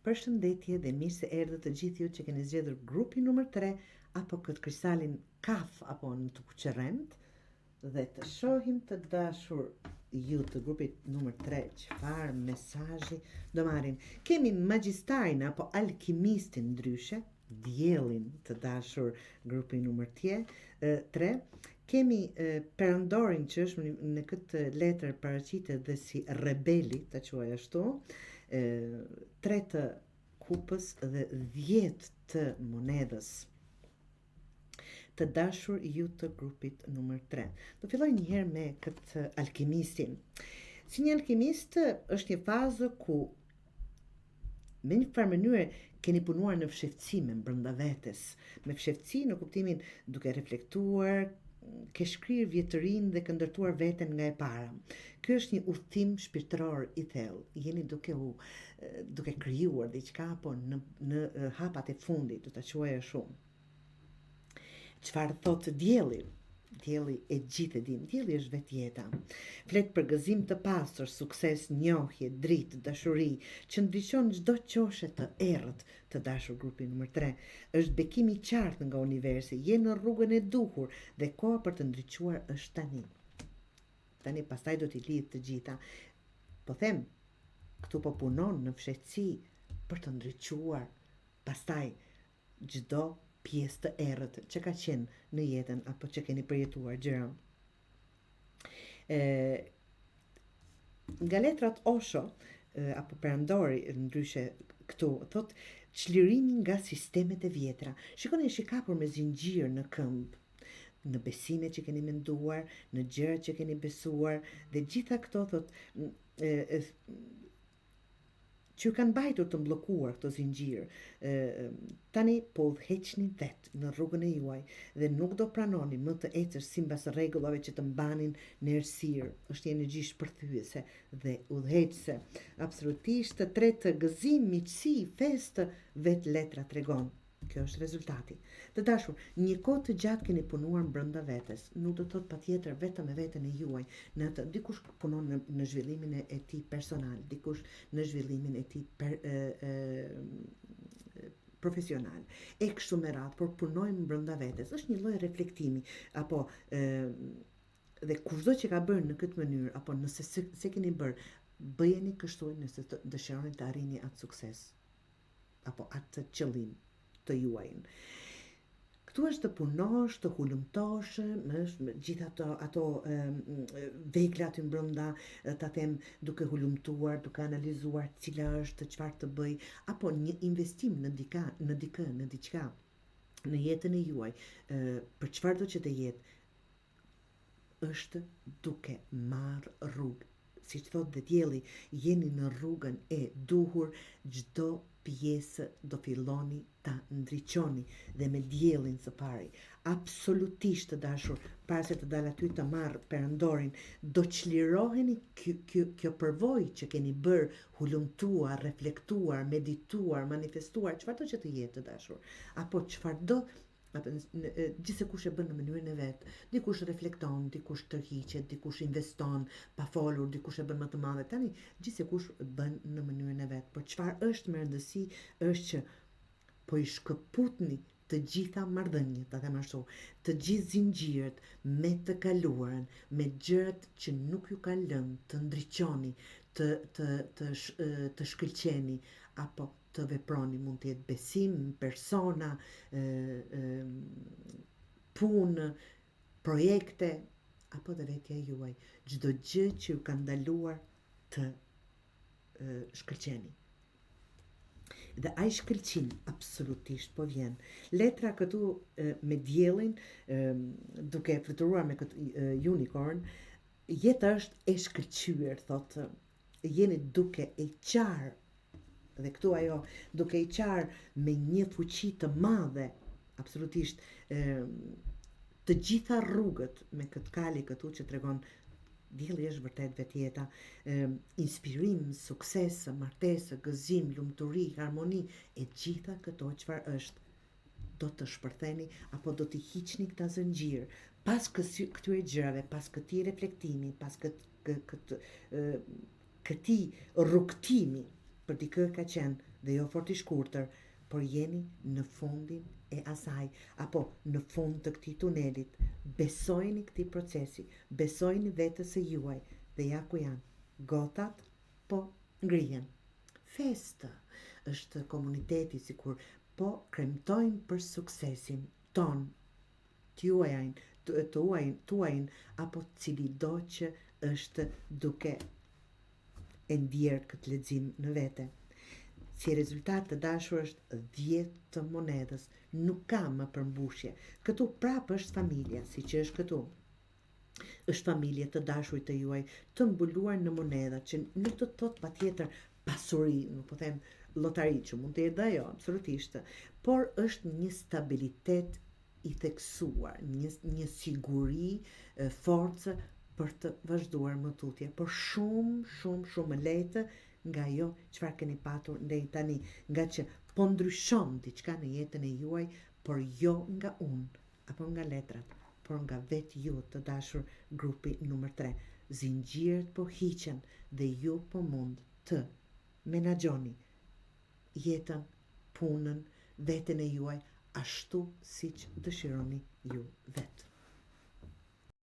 Përshëndetje dhe mirë se erdhët të gjithë ju që keni zgjedhur grupin numër 3 apo këtë kristalin kaf apo në të kuqërrend dhe të shohim të dashur ju të grupit numër 3 çfarë mesazhi do marrin. Kemi magjistarin apo alkimistin ndryshe, diellin të dashur grupi numër 3. Kemi perandorin që është në këtë letër paraqitet dhe si rebeli, ta quaj ashtu, 3 të kupës dhe 10 të monedhës. Të dashur ju të grupit numër 3. Do filloj njëherë me këtë alkimistin. Si një alkimist është një fazë ku me një farë mënyrë keni punuar në fshehtësime brenda vetes, me fshehtësi në kuptimin duke reflektuar, ke shkrirë vjetërinë dhe ke ndërtuar veten nga e para. Ky është një udhtim shpirtëror i thellë. Jeni duke krijuar diçka apo në hapat e fundit, do ta quaj ashtu. Çfarë thotë dielli? Dielli e gjithë e dim, dielli është vetjeta. Flet për gëzim të pastër, sukses, njohje, dritë, dashuri, që ndriçon çdo qoshe të errët të dashur grupi numër 3. Është bekim i qartë nga universi, je në rrugën e duhur dhe koha për të ndriçuar është tani. Tani pastaj do t'i lidh të gjitha. Po them, këtu po punon në fshehtësi për të ndriçuar pastaj çdo pjesë të errët që ka qenë në jetën apo që keni përjetuar gjëra. Nga letrat Osho apo perandori ndryshe këtu thot çlirimi nga sistemet e vjetra. Shikoni është i kapur me zinxhir në këmbë, në besime që keni menduar, në gjëra që keni besuar dhe gjitha këto thot që kanë mbajtur të mblokuar këto zinxhir. Tani po udhëheqni vetë në rrugën e juaj dhe nuk do pranoni më të ecësh sipas rregullave që të mbanin në errësirë. Është një energji shpërthyese dhe udhëheqëse. Absolutisht, 3 të gëzim, miqësi, festë, vetë letra tregon. Kjo është rezultati. Të dashur, një kohë të gjatë keni punuar brenda vetes. Nuk do të thotë patjetër vetëm me veten e juaj. Në atë dikush punon në zhvillimin e tij personal, dikush në zhvillimin e tij profesional. E kështu me radhë, por punojmë brenda vetes. Është një lloj reflektimi apo dhe kushdo që ka bërë në këtë mënyrë apo nëse se keni bërë, bëjeni kështu nëse dëshironi të arrini atë sukses apo atë qëllim të juajin. Këtu është të punosh, të hulumtosh, gjithë ato vegla aty brenda, ta them duke hulumtuar, duke analizuar cila është, çfarë të bëj, apo një investim në diçka, në jetën e juaj, për çfarë do që të jetë, është duke marrë rrugë. Siç thotë dhe dielli, jeni në rrugën e duhur, çdo pjesë do filloni ta ndriçoni dhe me diellin së pari. Absolutisht të dashur, para se të dal aty të marr perandorin, do çliroheni kjo përvojë që keni bërë, hulumtuar, reflektuar, medituar, manifestuar, çfarëdo që të jetë të dashur, apo çfarëdo gjithse kush e bën në mënyrën e vet. Dikush reflekton, dikush tërhiqet, dikush investon pa folur, dikush e bën më të madhe. Tani gjithse kush bën në mënyrën e vet. Por çfarë është me rëndësi është që po i shkëputni të gjitha marrëdhëniet, ta them ashtu, të gjithë zinxhirët me të kaluarën, me gjërat që nuk ju kanë lënë të ndriçoni, të shkëlqeni apo të veproni, mund të jetë besim, persona, punë, projekte, apo dhe vetja juaj. Çdo gjë që ju ka ndaluar të shkëlqeni. Dhe ai shkëlqim absolutisht po vjen. Letra këtu me diellin, duke fluturuar me këtë unicorn, jeta është e shkëlqyer, thotë, jeni duke e qarë. Dhe këtu ajo duke i qarë me një fuqi të madhe, absolutisht, të gjitha rrugët me këtë kali këtu që tregon dielli është vërtet vetjeta, inspirim, sukses, martesë, gëzim, lumturi, harmoni, e gjitha këto çfarë është, do të shpërtheni apo do t'i hiqni këta zinxhir. Pas këtyre gjërave, pas këtij reflektimi, pas këtij rrugtimi, për dikë ka qenë dhe jo fort i shkurtër, por jeni në fundin e asaj, apo në fund të këtij tunelit. Besojini këtij procesi, besojini vetës së juaj dhe ja ku janë. Gotat po ngrihen. Festë është komuniteti sikur po kremtojnë për suksesin ton, tuajin apo cili do që është duke e ndjerë këtë lexim në vete. Si rezultat të dashur është 10 të monedës, nuk ka më përmbushje. Këtu prapë është familja, si që është këtu. Është familje të dashurit të juaj të mbuluar në monedha, që nuk të thot patjetër pasuri, nuk po them lotari, që mund të jetë dhe jo, absolutisht, por është një stabilitet i theksuar, një siguri, forcë për të vazhduar më tutje, por shumë më lehtë nga jo çfarë keni patur deri tani, nga që po ndryshon diçka në jetën e juaj, por jo nga unë apo nga letrat, por nga vetë ju të dashur grupi numër 3. Zinxhirët po hiqen dhe ju po mund të menaxhoni jetën, punën, veten e juaj ashtu siç dëshironi ju vetë.